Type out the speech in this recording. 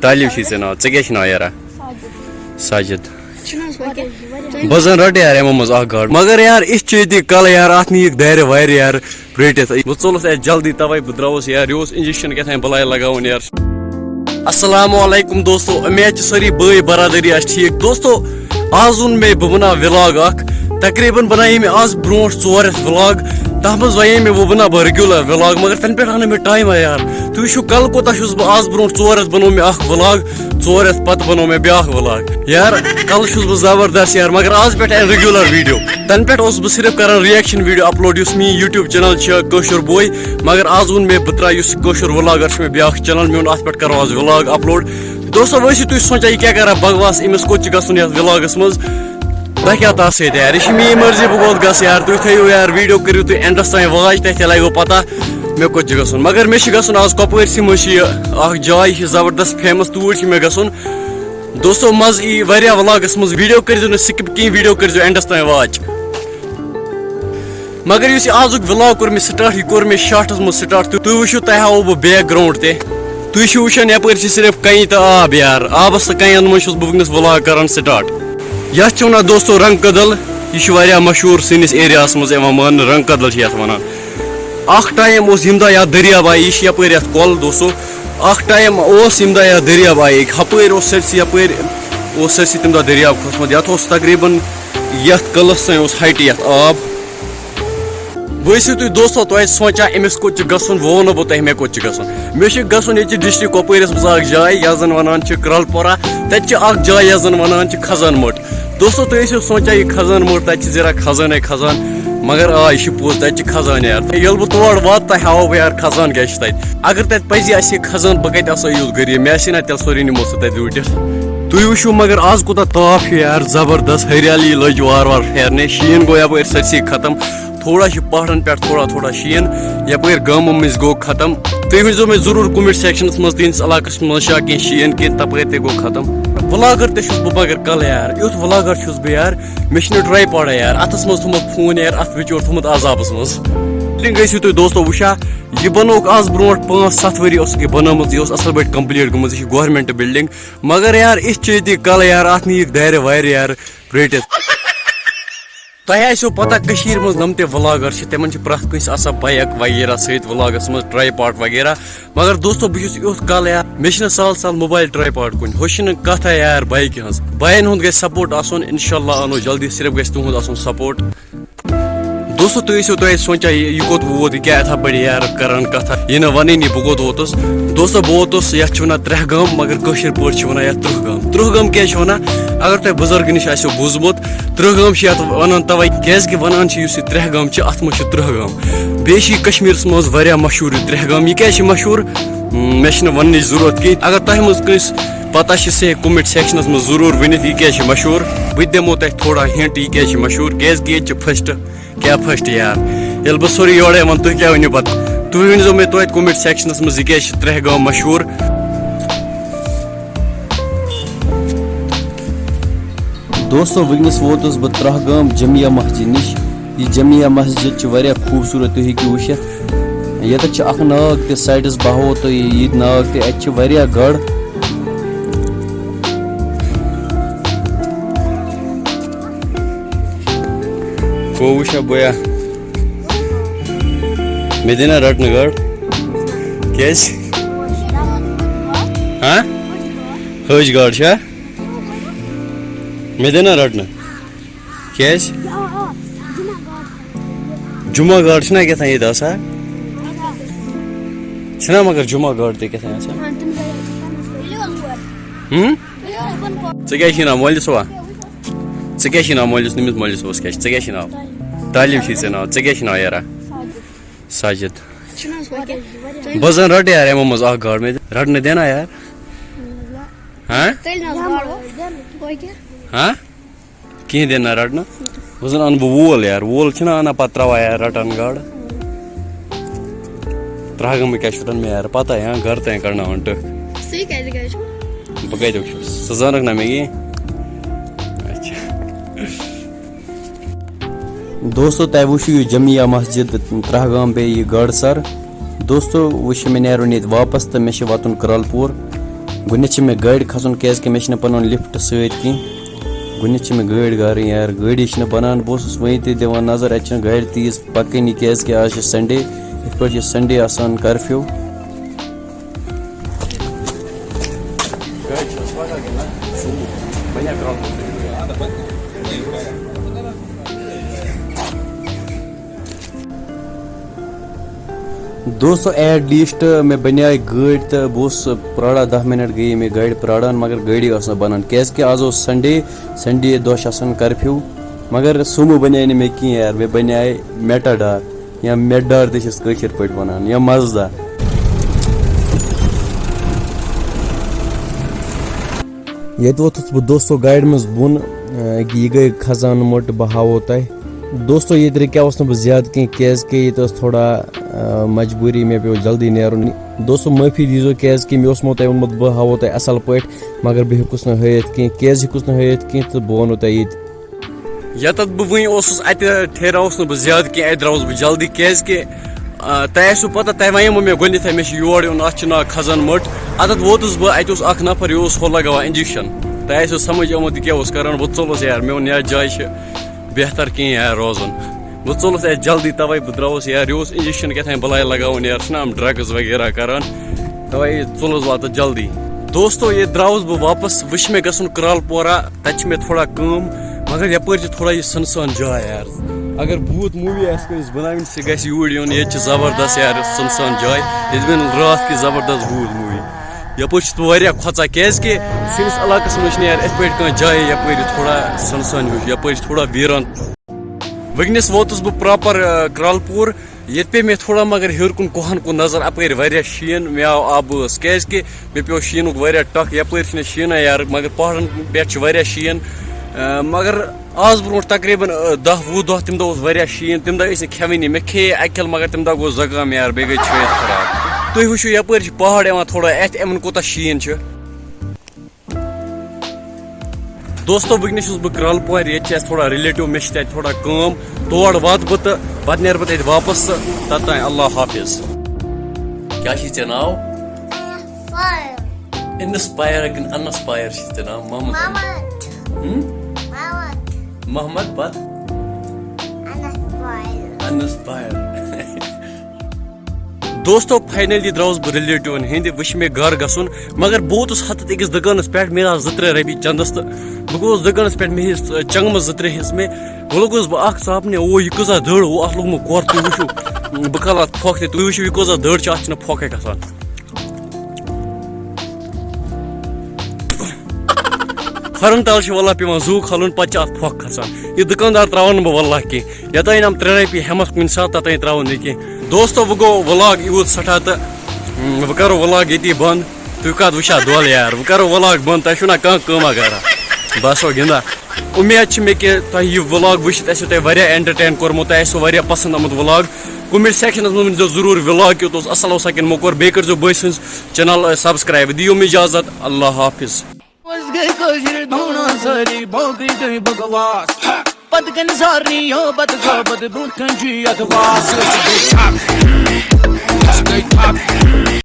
تعلیم چھی ژےٚ ناو ژےٚ کیٛاہ چھُ ناو یارا ساجد بہٕ زن رٹہٕ یار یِمو منٛز اکھ گاڈ مگر یار أسۍ چھِ ییٚتہِ کلہٕ یار اتھ نِیِکھ دارِ وارِ یار پرٛیٹِتھ بہٕ ژوٚلُس اتہِ جلدی توے بہٕ درٛاوُس یار یہِ اوس انجکشن کیٛاہ بلاے لگاوُن یار السلام علیکم دوستو امید چھِ سٲری بٲے برادری آسہِ ٹھیٖک دوستو آز اوٚن مےٚ بہٕ بناو ولاگ اکھ تقریٖبن بنایے مےٚ آز برونٛٹھ 4 رٮ۪تھ ولاگ تتھ منٛز ونے مےٚ وۄنۍ بناو بہٕ رِگیوٗلر ولاگ مگر تنہٕ پٮ۪ٹھ آو نہٕ مےٚ ٹایما یار تُہۍ وٕچھِو کلہٕ کوتاہ چھُس بہٕ آز برونٛٹھ 4 رٮ۪تھ بنوو مےٚ اکھ ولاگ 4 رٮ۪تھ پتہٕ بنوو مےٚ بیاکھ ولاگ یار کلہٕ چھُس بہٕ زبردست یار مگر آز پٮ۪ٹھ یِن رِگیوٗلر ویٖڈیو تنہٕ پٮ۪ٹھ اوسُس بہٕ صرف کران رِیکشن ویٖڈیو اپلوڈ یُس میٲنۍ یوٗٹیوب چینل چھِ کٲشُر بوے مگر آز ووٚن مےٚ بہٕ ترٛاوٕ یُس کٲشُر ولاگر چھُ مےٚ بیاکھ چینل مےٚ ووٚن اتھ پٮ۪ٹھ کرو آز ولاگ اپلوڈ دوستو وۄنۍ ٲسِو تُہۍ سونچان یہِ کیاہ کران بکواس أمِس کوٚت چھُ گژھُن یتھ ولاگس منٛز تۄہہِ کیٛاہ تتھ سۭتۍ یار یہِ چھِ میٲنۍ مرضی بہٕ کوٚت گژھٕ یار تُہۍ تھٲیِو یار ویٖڈیو کٔرِو تُہۍ اینڈس تام واچ تۄہہِ تہِ لگوٕ پتہ مےٚ کوٚت چھُ گژھُن مگر مےٚ چھُ گژھُن آز کۄپوٲرسٕے منٛز چھِ یہِ اکھ جاے یہِ چھِ زبردست فیمس توٗرۍ چھُ مےٚ گژھُن دوستو مزٕ یی واریاہ ولاگس منٛز ویٖڈیو کٔرزیٚو نہٕ سِکپ کِہینۍ ویٖڈیو کٔرزیٚو اینڈس تام واچ مگر یُس یہِ آزُک ولاگ کوٚر مےٚ سٹاٹ یہِ کوٚر مےٚ شاٹس منٛز سٹاٹ تُہۍ وٕچھِو تۄہہِ ہاوو بہٕ بیک گراوُنڈ تہِ تُہۍ چھِو وٕچھان یپٲرۍ چھِ صرف کنہِ تہٕ آب یار آبس تہٕ کنٮ۪ن منٛز چھُس بہٕ وٕنکیٚنس ولاگ کران سٹاٹ یتھ چھِ ونان دوستو رنگ کدل یہِ چھُ واریاہ مشہوٗر سٲنِس ایریاہس منٛز یِوان ماننہٕ رنگ کدل چھِ یتھ ونان اکھ ٹایم اوس ییٚمہِ دۄہ یتھ دٔریاب آیہِ یہِ چھِ یپٲرۍ یتھ کۄل دوستو اکھ ٹایم اوس ییٚمہِ دۄہ یتھ دٔریاب آیہِ ہپٲرۍ اوس سٲرسٕے یپٲرۍ اوس سٲرسٕے تمہِ دۄہ دٔریاب کھوٚتمُت یتھ اوس تقریٖبن یتھ قلس تام اوس ہایٹہِ یتھ آب وۄنۍ ٲسِو تُہۍ دوستو تۄہہِ سونچان أمِس کوٚت چھُ گژھُن وۄنۍ وَنو بہٕ تۄہہِ مےٚ کوٚت چھُ گژھُن مےٚ چھُ گژھُن ییٚتہِ چھِ ڈسٹرک کۄپوٲرِس منٛز اکھ جاے یتھ زن ونان چھِ کرٛالپورہ تتہِ چھِ اکھ جاے یتھ زن ونان چھِ کھزان مٔٹ دوستو تُہۍ ٲسِو سونچان یہِ کھزان مٔٹ تتہِ چھِ زیرا کھزانے کھزان مگر آ یہِ چھُ پوٚز تتہِ چھِ کھزان یار ییٚلہِ بہٕ تور واتہٕ تۄہہِ ہاوو بہٕ یار کھزان کیاہ چھُ تتہِ اگر تتہِ پزی آسہِ ہے کھزان بہٕ کتہِ آسہٕ ہا یوٗت غریٖب مےٚ آسہِ ہے نا تیٚلہِ سورُے نِمو سُہ تتہِ رٔٹِتھ تُہۍ وٕچھِو مگر آز کوٗتاہ تاپھ چھُ یار زبردست ہریالی لٔج وارٕ وارٕ پھیرنہِ شیٖن گوٚو یپٲرۍ سٲرسٕے ختم تھوڑا چھُ پہاڑن پٮ۪ٹھ تھوڑا شیٖن یپٲرۍ گامو مٔنٛزۍ گوٚو ختم تُہۍ ؤنۍزیو مےٚ ضروٗر کومنٹ سیکشنس منٛز تُہنٛدِس علاقس منٛز چھا کینٛہہ شیٖن کینٛہہ تپٲرۍ تہِ گوٚو ختم ولاگر تہِ چھُس بہٕ مگر کلہٕ یار یُتھ ولاگر چھُس بہٕ یار مےٚ چھُنہٕ ٹراے پاڈا یار اتھس منٛز تھوٚمُت فون یار اتھ بِچور تھوٚمُت عذابس منٛز ٲسِو تُہۍ دوستو وٕچھان یہِ بنووُکھ آز برونٛٹھ 5-7 ؤری اوسُکھ یہِ بنٲومٕژ یہِ اوس اصل پٲٹھۍ کمپلیٖٹ گٔمٕژ یہِ چھِ گورمینٹ بلڈنگ مگر یار أسۍ چھِ ییٚتہِ کلہٕ یار اتھ نِیِکھ دارِ وارِ یار پرٛیٹِتھ تۄہہِ آسیو پتہ کٔشیٖرِ منٛز یِم تہِ ولاگر چھِ تِمن چھِ پرٛٮ۪تھ کٲنٛسہِ آسان بایک وغیرہ سۭتۍ ولاگس منٛز ٹراے پاڈ وغیرہ مگر دوستو بہٕ چھُس یُتھ کلہٕ یار مےٚ چھِنہٕ سہل موبایل ٹراے پاڈ کُنہِ ہُہ چھِنہٕ کتھا یار بایکہِ ہٕنٛز باین ہُنٛد گژھِ سپورٹ آسُن انشاء اللہ انو جلدی صرف گژھِ تُہُنٛد آسُن سپورٹ دوستو تُہۍ ٲسِو تۄہہِ سونچان یہِ کوٚت ووت یہِ کیاہ یِتھا پٲٹھۍ یار کران کتھا یہِ نہٕ ونٲنی بہٕ کوٚت ووتُس دوستو بہٕ ووتُس یتھ چھِ ونان 3 گام مگر کٲشِر پٲٹھۍ چھِ ونان یتھ 30 گام 30 گام کیازِ چھِ ونان اگر تۄہہِ بُزرگہٕ نِش آسیو بوٗزمُت 30 گام چھِ یتھ ونان توے کیازِ کہِ ونان چھِ یُس یہِ 3 گام چھِ اتھ منٛز چھِ 30 گام بیٚیہِ چھِ یہِ کشمیٖرس منٛز واریاہ مشہوٗر یہِ 3 گام یہِ کیازِ چھِ مشہوٗر مےٚ چھنہٕ وننٕچ ضروٗرت کینٛہہ اگر تۄہہِ منٛز کٲنٛسہِ پتہ چھِ سُہ ہیٚکہِ کومنٹ سیکشنس منٛز ضروٗر ؤنِتھ یہِ کیازِ چھِ مشہوٗر بہٕ تہِ دِمو تۄہہِ تھوڑا ہِنٹ یہِ کیازِ چھِ مشہوٗر کیازِ کہِ ییٚتہِ چھِ فٔسٹ کیاہ فٔسٹ یار ییٚلہِ بہٕ سورُے یورے ونہٕ تُہۍ کیاہ ؤنِو پتہٕ تُہۍ ؤنۍزیو مےٚ توتہِ کومنٹ سیکشنس منٛز یہِ کیازِ چھِ 3 گام مشہوٗر دوستو وٕنکیٚنس ووتُس بہٕ 3 گام جمعیہ مسجد نِش یہِ جمعیہ مسجد چھِ واریاہ خوٗبصوٗرت تُہۍ ہیٚکِو وٕچھِتھ ییٚتٮ۪تھ چھِ اکھ ناگ تہِ سایڈس بہٕ ہاوو تۄہہِ یہِ ناگ تہِ اتہِ چھِ واریاہ گاڈٕ گوٚو وٕچھا بویا مےٚ دِنا رٹنہٕ گاڈ کیازِ حٲج گاڈ چھا مےٚ دِنا رٹنہٕ کیازِ جمعہ گاڈ چھِنا کیٛاہ تام ییٚتہِ آسان چھِنا مگر جمعہ گاڈ تہِ کیٛاہ تام آسان ژےٚ کیٛاہ چھُے ناو مٲلِس وا ژےٚ کیٛاہ چھُے ناو مٲلِس نٔمِس مٲلِس اوس کیٛاہ چھِ ژےٚ کیٛاہ چھُے ناو تعلیٖم چھی ژےٚ ناو ژےٚ کیٛاہ چھُ ناو یارا ساجد بہٕ زن رٹہٕ یار یِمو منٛز اکھ گاڈ مےٚ رٹنہٕ دینا یار کہیٖنۍ دِنہٕ نہ رٹنہٕ بہٕ زن انہٕ بہٕ وول یار وول چھِنا انان پتہٕ تراوان یار رٹان گاڈٕ 3 گامٕکۍ کیٛاہ چھُ مےٚ یار پتہ گرٕ تام کڑناوان ٹٔکھ بہٕ کتیُک چھُس ژٕ زانکھ نا مےٚ کِہیٖنۍ اچھا دوستو تۄہہِ وٕچھِو یہِ جمعیہ مسجد 3 گام بیٚیہِ یہِ گاڈٕ سر دوستو وۄنۍ چھِ مےٚ نیرُن ییٚتہِ واپس تہٕ مےٚ چھُ واتُن کرٛالپوٗر گۄڈنٮ۪تھ چھِ مےٚ گاڑِ کھسُن کیٛازِکہِ مےٚ چھِنہٕ پَنُن لِفٹ سۭتۍ کینٛہہ. گۄڈنٮ۪تھ چھِ مےٚ گٲڑۍ گارٕنۍ یار, گٲڑی چھِنہٕ بَنان. بہٕ اوسُس وۄنۍ تہِ دِوان نظر اَتہِ چھِنہٕ گاڑِ تیٖژ پَکٲنی کیٛازِکہِ آز چھِ سَنڈے, یِتھ پٲٹھۍ چھِ سَنڈے آسان کَرفیوٗ. دوستو ایٹ لیٖسٹ مےٚ بَنیٛاے گٲڑۍ تہٕ بہٕ اوسُس پرٛاران 10 مِنٹ گٔیے مےٚ گاڑِ پرٛاران مگر گٲڑی ٲس نہٕ بَنان کیٛازِکہِ آز اوس سَنڈے دۄہ چھِ آسان کَرفیوٗ. مگر سومو بَنے نہٕ مےٚ کِہیٖنۍ یار, مےٚ بَنیٛاے میٹاڈار یا میٹڈار تہِ چھِس کٲشِر پٲٹھۍ وَنان یا مَزدار. ییٚتہِ ووتھُس بہٕ دوستو گاڑِ منٛز بۄن, یہِ گٔے خزانہٕ مٔٹ, بہٕ ہاوو تۄہہِ. دوستو ییٚتہِ رُکیوُس نہٕ بہٕ زیادٕ کینٛہہ کیٛازِکہِ ییٚتہِ ٲس تھوڑا مجبوٗری, مےٚ پیوٚو جلدی نیرُن. دوستو معٲفی دیٖزیو کیٛازِکہِ مےٚ اوسمو تۄہہِ ووٚنمُت بہٕ ہاوو تۄہہِ اَصٕل پٲٹھۍ مگر بہٕ ہیوٚکُس نہٕ ہٲیِتھ کینٛہہ. کیٛازِ ہیوٚکُس نہٕ ہٲیِتھ کینٛہہ تہٕ بہٕ وَنو تۄہہِ ییٚتہِ. ییٚتٮ۪تھ بہٕ وٕنۍ اوسُس اَتہِ ٹھہراوُس نہٕ بہٕ زیادٕ کینٛہہ, اَتہِ درٛاوُس بہٕ جلدی کیٛازِکہِ تۄہہِ آسِوٕ پَتہ, تۄہہِ وَنیمو مےٚ گۄڈنٮ۪تھٕے مےٚ چھُ یور یُن, اَتھ چھُ ناو خزان مٔٹ. اَتٮ۪تھ ووتُس بہٕ, اَتہِ اوس اَکھ نفر, یہِ اوس ہُہ لگاوان اِنجَکشَن. تۄہہِ آسِوٕ سَمٕجھ آمُت یہِ کیٛاہ اوس کَران. بہٕ ژوٚلُس یار, مےٚ ووٚن یَتھ جایہِ چھِ بہتر کینٛہہ یار روزُن. بہٕ ژوٚلُس اَتہِ جلدی, تَوَے بہٕ درٛاوُس یار. یہِ اوس اِنجَکشَن کیٛاہ تام بَلاے لگاوُن یار, چھِنہ یِم ڈرٛگٕز وغیرہ کَران, تَوَے ژوٚلُس بہٕ اَتٮ۪تھ جلدی. دوستو ییٚتہِ درٛاوُس بہٕ واپَس, وۄنۍ چھِ مےٚ گژھُن کرٛال پورہ, تَتہِ چھِ مےٚ تھوڑا کٲم. مگر یَپٲرۍ چھِ تھوڑا یہِ سُنسان جاے یار. اگر بھوٗت موٗوی آسہِ کٲنٛسہِ بَناوٕنۍ سُہ گژھِ یوٗرۍ یُن, ییٚتہِ چھِ زبردست یار سُنسان جاے. ییٚتہِ بَنہِ راتھ کہِ زبردست بھوٗت موٗوی. یَپٲرۍ چھُس بہٕ واریاہ کھۄژان کیٛازِکہِ سٲنِس علاقَس منٛز چھِنہٕ یار یِتھ پٲٹھۍ کانٛہہ جایہِ یَپٲرۍ تھوڑا سُنسان ہیوٗ, یَپٲرۍ چھِ تھوڑا ویران. وٕنکٮ۪نَس ووتُس بہٕ پرٛاپَر کرٛال پوٗر. ییٚتہِ پیٚیہِ مےٚ تھوڑا مگر ہیوٚر کُن کوہَن کُن نظر, اَپٲرۍ واریاہ شیٖن, مےٚ آو آبہٕ ٲس کیٛازِکہِ مےٚ پیوٚو شیٖنُک واریاہ ٹکھ. یَپٲرۍ چھِنہٕ شیٖنٕے یار مگر پہاڑَن پٮ۪ٹھ چھِ واریاہ شیٖن. مگر آز برونٛٹھ تقریٖباً 10-20 دۄہ تَمہِ دۄہ اوس واریاہ شیٖن, تَمہِ دۄہ ٲسۍ نہٕ کھٮ۪وٲنی. مےٚ کھیٚیے اَکہِ کھِلہٕ مگر تَمہِ دۄہ گوٚو زکام یار, بیٚیہِ گٔے چھٲتۍ خراب. تُہۍ وٕچھِو یَپٲرۍ چھِ پہاڑ یِوان تھوڑا اَتھِ, یِمَن کوٗتاہ شیٖن چھُ. دوستو وٕنکٮ۪نَس چھُس بہٕ کرٛال پورِ, ییٚتہِ چھِ اَسہِ تھوڑا رِلیٹِو, مےٚ چھِ تَتہِ تھوڑا کٲم, تور واتہٕ بہٕ تہٕ پَتہٕ نیرٕ بہٕ تَتہِ واپَس تہٕ توٚتانۍ اللہ حافِظ. کیٛاہ چھُے ژےٚ ناو؟ اِنسپایر کِنہٕ اَنسپایر چھُے ژےٚ ناو؟ محمد پتہٕ اَنسپایر. دوستو فاینلی درٛاوُس بہٕ رِلیٹِوَن ہِنٛدِ, وۄنۍ چھِ مےٚ گرٕ گژھُن. مگر بہٕ ووتُس ہَتَتھ أکِس دُکانَس پٮ۪ٹھ, مےٚ آسہٕ 2-3 رۄپیہِ چَندَس تہٕ بہٕ گوٚوُس دُکانَس پٮ۪ٹھ, مےٚ ہیٚژ چنٛگمہٕ 2-3 ہیٚژ مےٚ. وۄنۍ لوٚگُس بہٕ اَکھ ژاپنہِ, یہِ کۭژاہ دٔر, اَتھ لوٚگمُت کۄر, تُہۍ وٕچھِو بہٕ کھالہٕ اَتھ پھۄکھ تہِ, تُہۍ وٕچھِو یہِ کۭژاہ دٔر چھِ, اَتھ چھِنہٕ پھۄکھَے گژھان. کھۄرَن تَل چھِ وَلہ پٮ۪وان زوٗ کھالُن, پَتہٕ چھِ اَتھ پھۄکھ کھسان. یہِ دُکاندار ترٛاوَن نہٕ بہٕ وَلہ کینٛہہ, یوٚتانۍ یِم 3 رۄپیہِ ہٮ۪مَکھ کُنہِ ساتہٕ توٚتانۍ ترٛاوَن نہٕ کینٛہہ. دوستو وۄنۍ گوٚو وٕلاگ یوٗت سٮ۪ٹھاہ تہٕ وۄنۍ کَرو وٕلاگ ییٚتی بنٛد. تُہۍ کَتھ وٕچھان دۄل یار, وۄنۍ کَرو وٕلاگ بنٛد, تۄہہِ چھُو نہ کانٛہہ کٲمہ کران, بہٕ آسو گِنٛدان. اُمید چھِ مےٚ کہِ تۄہہِ یہِ وٕلاگ وٕچھِتھ آسیو تۄہہِ واریاہ اٮ۪نٹَرٹین کوٚرمُت, تۄہہِ آسیو واریاہ پَسنٛد آمُت وٕلاگ. کومنٹ سیکشنَس منٛز ؤنۍزیو ضروٗر وٕلاگ کیُتھ اوس, اَصٕل اوسا کِنہٕ موٚکُر. بیٚیہِ کٔرۍزیو بٲے سٕنٛز چَنَل سبسکرایب. دِیِو مےٚ اِجازت, اللہ حافِظ. پتہٕ کَنہِ سارنٕے پتہٕ برونٛٹھ کَنہِ چھُ یَتھ واس.